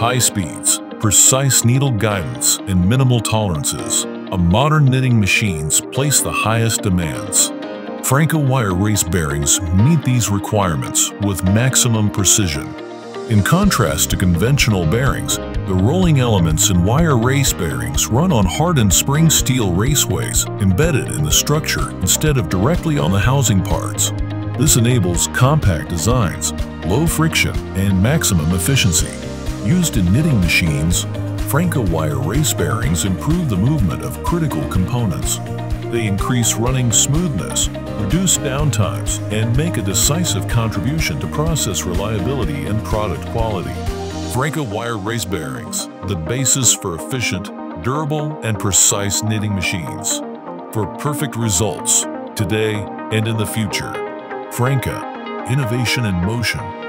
high speeds, precise needle guidance, and minimal tolerances, modern knitting machines place the highest demands. Franke wire race bearings meet these requirements with maximum precision. In contrast to conventional bearings, the rolling elements in wire race bearings run on hardened spring steel raceways embedded in the structure instead of directly on the housing parts. This enables compact designs, low friction, and maximum efficiency. Used in knitting machines, Franke wire race bearings improve the movement of critical components. They increase running smoothness, reduce downtimes, and make a decisive contribution to process reliability and product quality. Franke wire race bearings, the basis for efficient, durable, and precise knitting machines. For perfect results, today and in the future. Franke, innovation in motion.